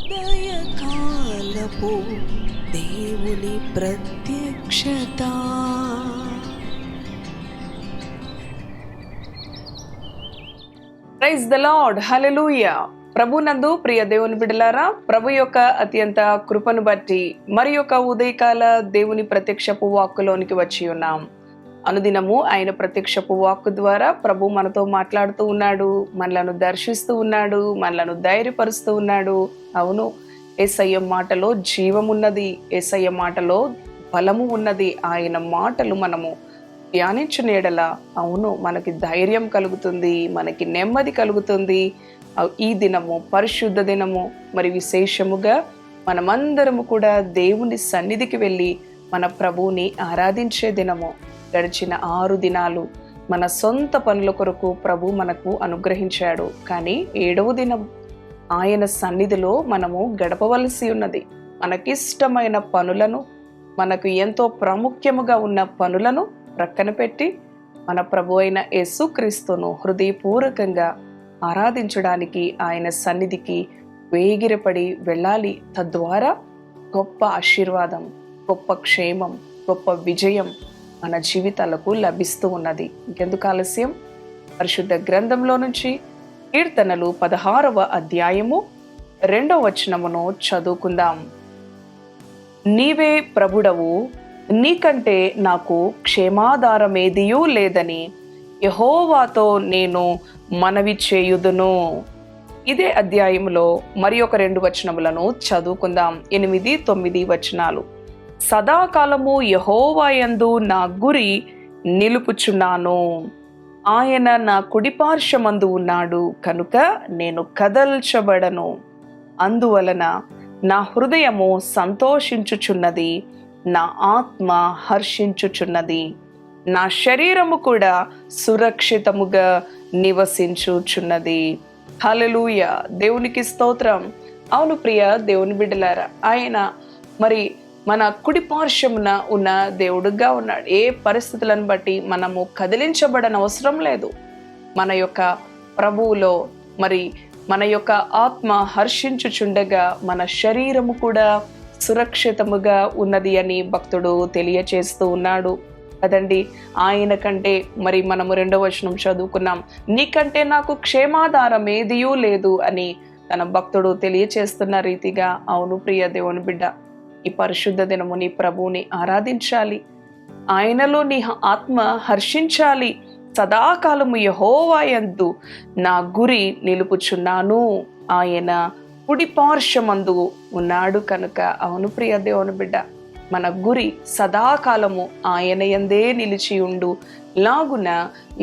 ఉదయకాలపు దేవుని ప్రత్యక్షత. ప్రైజ్ ద లార్డ్, హల్లెలూయా. ప్రభునందు ప్రియ దేవుని బిడ్డలారా, ప్రభు యొక్క అత్యంత కృపను బట్టి మరి యొక్క ఉదయకాల దేవుని ప్రత్యక్షపు వాక్కులోనికి వచ్చి ఉన్నాం. అనుదినము ఆయన ప్రత్యక్షపు వాక్కు ద్వారా ప్రభు మనతో మాట్లాడుతూ ఉన్నాడు, మనలను దర్శిస్తూ ఉన్నాడు, మనలను ధైర్యపరుస్తూ ఉన్నాడు. అవును, యేసయ్య మాటలో జీవమున్నది, యేసయ్య మాటలో బలము ఉన్నది. ఆయన మాటలు మనము ధ్యానించిన ఎడల అవును మనకి ధైర్యం కలుగుతుంది, మనకి నెమ్మది కలుగుతుంది. ఈ దినము పరిశుద్ధ దినము, మరి విశేషముగా మనమందరము కూడా దేవుని సన్నిధికి వెళ్ళి మన ప్రభువుని ఆరాధించే దినము. గడిచిన 6 దినాలు మన సొంత పనుల కొరకు ప్రభు మనకు అనుగ్రహించాడు. కానీ 7వ దినం ఆయన సన్నిధిలో మనము గడపవలసి ఉన్నది. మనకిష్టమైన పనులను, మనకు ఎంతో ప్రాముఖ్యముగా ఉన్న పనులను ప్రక్కన పెట్టి మన ప్రభు అయిన యేసుక్రీస్తును హృదయపూర్వకంగా ఆరాధించడానికి ఆయన సన్నిధికి వేగిరపడి వెళ్ళాలి. తద్వారా గొప్ప ఆశీర్వాదం, గొప్ప క్షేమం, గొప్ప విజయం మన జీవితాలకు లభిస్తూ ఉన్నది. ఇంకెందుకు ఆలస్యం? పరిశుద్ధ గ్రంథంలో నుంచి కీర్తనలు 16వ అధ్యాయము 2వ వచనమును చదువుకుందాం. నీవే ప్రభుడవు, నీకంటే నాకు క్షేమాధారమేదియూ లేదని యెహోవాతో నేను మనవి చేయుదును. ఇదే అధ్యాయంలో మరి ఒక 2 వచనములను చదువుకుందాం. 8, 9 వచనాలు. సదాకాలము యెహోవాయందు నా గురి నిలుపుచున్నాను, ఆయన నా కుడిపార్శ్వమందు ఉన్నాడు కనుక నేను కదల్చబడను. అందువలన నా హృదయము సంతోషించుచున్నది, నా ఆత్మ హర్షించుచున్నది, నా శరీరము కూడా సురక్షితముగా నివసించుచున్నది. హల్లెలూయా, దేవునికి స్తోత్రం. అవును ప్రియ దేవుని బిడ్డలారా, ఆయన మరి మన కుడి పార్శ్వమున ఉన్న దేవుడుగా ఉన్నాడు. ఏ పరిస్థితులను బట్టి మనము కదిలించబడని అవసరం లేదు. మన యొక్క ప్రభువులో మరి మన యొక్క ఆత్మ హర్షించుచుండగా మన శరీరము కూడా సురక్షితముగా ఉన్నది అని భక్తుడు తెలియచేస్తూ ఉన్నాడు కదండి. ఆయన కంటే మరి మనము 2వ వచనం చదువుకున్నాం, నీకంటే నాకు క్షేమాధారం ఏదియూ లేదు అని తన భక్తుడు తెలియచేస్తున్న రీతిగా, అవును ప్రియ దేవుని బిడ్డ, ఈ పరిశుద్ధ దినము నీ ప్రభువుని ఆరాధించాలి, ఆయనలో నీ ఆత్మ హర్షించాలి. సదాకాలము యెహోవాయందు నా గురి నిలుపుచున్నాను, ఆయన కుడి పార్శ్వమందు ఉన్నాడు కనుక. అవును ప్రియ దేవుని బిడ్డ, మన గురి సదాకాలము ఆయన యందే నిలిచి ఉండు లాగున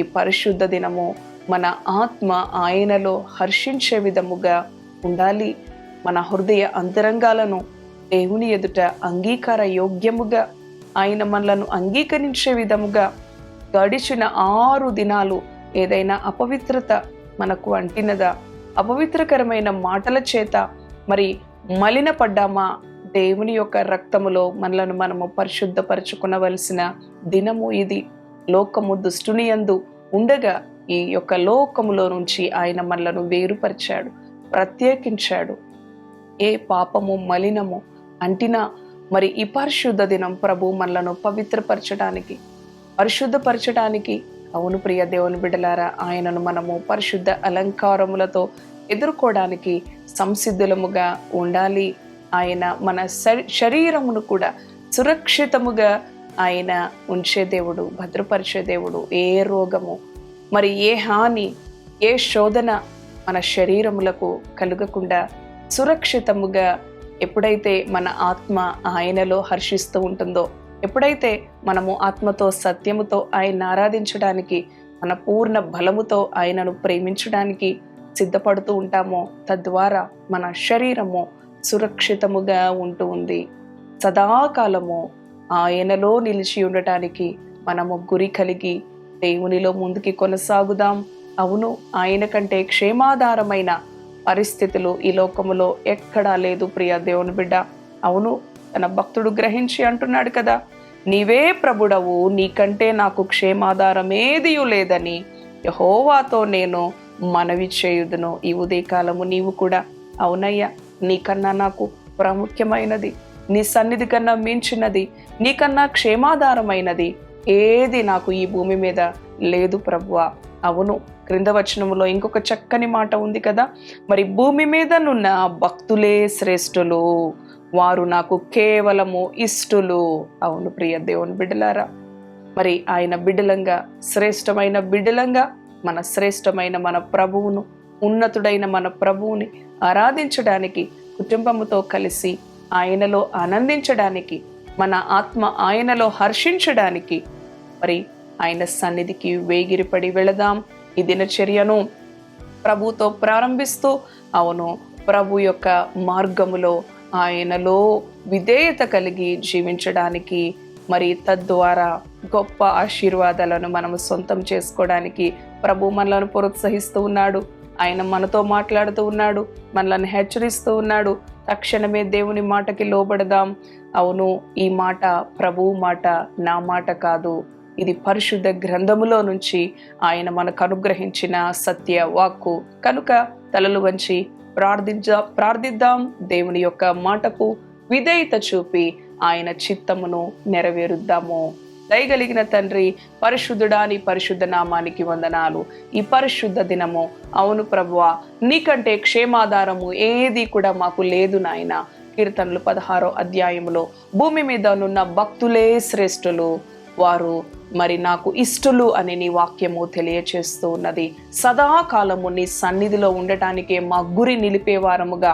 ఈ పరిశుద్ధ దినము మన ఆత్మ ఆయనలో హర్షించే విధముగా ఉండాలి. మన హృదయ అంతరంగాలను దేవుని ఎదుట అంగీకార యోగ్యముగా, ఆయన మనలను అంగీకరించే విధముగా గడిచిన 6 దినాలు ఏదైనా అపవిత్రత మనకు అంటినదా, అపవిత్రకరమైన మాటల చేత మరి మలినపడ్డామా, దేవుని యొక్క రక్తములో మనలను మనము పరిశుద్ధపరచుకునవలసిన దినము ఇది. లోకము దుష్టుని యందు ఉండగా ఈ యొక్క లోకములో నుంచి ఆయన మనలను వేరుపరిచాడు, ప్రత్యేకించాడు. ఏ పాపము మలినము అంటినా మరి ఈ పరిశుద్ధ దినం ప్రభు మనలను పవిత్రపరచడానికి, పరిశుద్ధపరచడానికి, అవును ప్రియ దేవుని బిడ్డలారా, ఆయనను మనము పరిశుద్ధ అలంకారములతో ఎదుర్కోవడానికి సంసిద్ధులముగా ఉండాలి. ఆయన మన శరీరమును కూడా సురక్షితముగా ఆయన ఉంచే దేవుడు, భద్రపరిచే దేవుడు. ఏ రోగము మరి ఏ హాని, ఏ శోధన మన శరీరములకు కలుగకుండా సురక్షితముగా ఎప్పుడైతే మన ఆత్మ ఆయనలో హర్షిస్తూ ఉంటుందో, ఎప్పుడైతే మనము ఆత్మతో సత్యముతో ఆయన ఆరాధించడానికి, మన పూర్ణ బలముతో ఆయనను ప్రేమించడానికి సిద్ధపడుతూ ఉంటామో, తద్వారా మన శరీరము సురక్షితముగా ఉంటూ ఉంది. సదాకాలము ఆయనలో నిలిచి ఉండటానికి మనము గురి కలిగి దేవునిలో ముందుకి కొనసాగుదాం. అవును, ఆయన కంటే క్షేమాధారమైన పరిస్థితులు ఈ లోకములో ఎక్కడా లేదు ప్రియ దేవుని బిడ్డ. అవును, తన భక్తుడు గ్రహించి అంటున్నాడు కదా, నీవే ప్రభుడవు, నీకంటే నాకు క్షేమాధారం ఏదియూ లేదని యెహోవాతో నేను మనవి చేయుదును. ఈ ఉదయకాలము నీవు కూడా అవునయ్యా, నీకన్నా నాకు ప్రాముఖ్యమైనది, నీ సన్నిధి కన్నా మించినది, నీకన్నా క్షేమాధారమైనది ఏది నాకు ఈ భూమి మీద లేదు ప్రభువా. అవును, క్రింద వచనములో ఇంకొక చక్కని మాట ఉంది కదా, మరి భూమి మీదనున్న భక్తులే శ్రేష్ఠులు, వారు నాకు కేవలము ఇష్టులు. అవును ప్రియ దేవుని బిడ్డలారా, మరి ఆయన బిడ్డలంగా, శ్రేష్టమైన బిడ్డలంగా శ్రేష్టమైన మన ప్రభువును, ఉన్నతుడైన మన ప్రభువుని ఆరాధించడానికి, కుటుంబముతో కలిసి ఆయనలో ఆనందించడానికి, మన ఆత్మ ఆయనలో హర్షించడానికి మరి ఆయన సన్నిధికి వేగిరిపడి వెళదాం. ఈ దినచర్యను ప్రభుతో ప్రారంభిస్తూ, అవును, ప్రభు యొక్క మార్గములో ఆయనలో విధేయత కలిగి జీవించడానికి, మరి తద్వారా గొప్ప ఆశీర్వాదాలను మనము సొంతం చేసుకోవడానికి ప్రభు మనలను ప్రోత్సహిస్తూ ఉన్నాడు. ఆయన మనతో మాట్లాడుతూ ఉన్నాడు, మనల్ని హెచ్చరిస్తూ ఉన్నాడు. తక్షణమే దేవుని మాటకి లోబడదాం. అవును, ఈ మాట ప్రభువు మాట, నా మాట కాదు. ఇది పరిశుద్ధ గ్రంథములో నుంచి ఆయన మనకు అనుగ్రహించిన సత్య వాక్కు కనుక తలలు వంచి ప్రార్థిద్దాం. దేవుని యొక్క మాటకు విధేయత చూపి ఆయన చిత్తమును నెరవేరుద్దాము. దయగలిగిన తండ్రి, పరిశుద్ధుడా, నీ పరిశుద్ధ నామానికి వందనాలు. ఈ పరిశుద్ధ దినము, అవును ప్రభువా, నీకంటే క్షేమాధారము ఏది కూడా మాకు లేదు నాయన. కీర్తనలు 16వ అధ్యాయములో భూమి మీద నున్న భక్తులే శ్రేష్ఠులు, వారు మరి నాకు ఇష్టలు అని నీ వాక్యము తెలియచేస్తూ ఉన్నది. సదాకాలము నీ సన్నిధిలో ఉండటానికే మా గురి నిలిపేవారముగా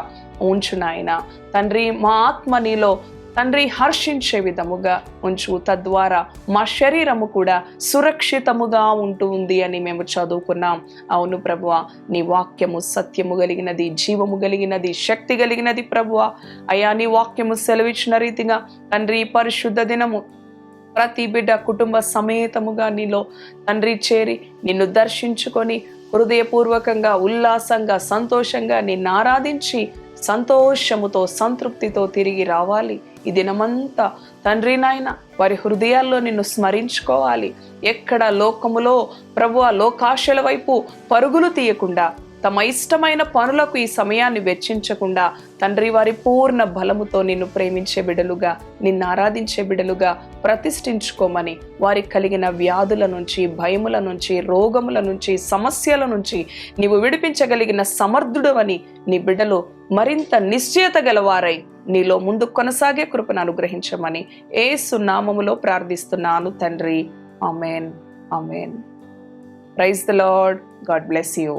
ఉంచు నాయన. తండ్రి, మా ఆత్మ నీలో తండ్రి హర్షించే విధముగా ఉంచు. తద్వారా మా శరీరము కూడా సురక్షితముగా ఉంటుంది అని మేము చదువుకున్నాం. అవును ప్రభువా, నీ వాక్యము సత్యము కలిగినది, జీవము కలిగినది, శక్తి కలిగినది ప్రభువా. అయ్యా, నీ వాక్యము సెలవిచ్చిన రీతిగా తండ్రి పరిశుద్ధ దినము ప్రతి బిడ్డ కుటుంబ సమేతముగా నీలో తండ్రి చేరి నిన్ను దర్శించుకొని హృదయపూర్వకంగా, ఉల్లాసంగా, సంతోషంగా నిన్ను ఆరాధించి సంతోషముతో, సంతృప్తితో తిరిగి రావాలి. ఈ దినమంతా తండ్రి నాయన వారి హృదయాల్లో నిన్ను స్మరించుకోవాలి. ఎక్కడ లోకములో ప్రభువా లోకాశల వైపు పరుగులు తీయకుండా, తమ ఇష్టమైన పనులకు ఈ సమయాన్ని వెచ్చించకుండా తండ్రి వారి పూర్ణ బలముతో నిన్ను ప్రేమించే బిడలుగా, నిన్ను ఆరాధించే బిడలుగా ప్రతిష్ఠించుకోమని, వారికి కలిగిన వ్యాధుల నుంచి, భయముల నుంచి, రోగముల నుంచి, సమస్యల నుంచి నీవు విడిపించగలిగిన సమర్థుడు అని నీ బిడ్డలు మరింత నిశ్చయత గలవారై నీలో ముందు కొనసాగే కృపను అనుగ్రహించమని యేసు నామములో ప్రార్థిస్తున్నాను తండ్రి. ఆమేన్, ఆమేన్. Praise the lord. God bless you.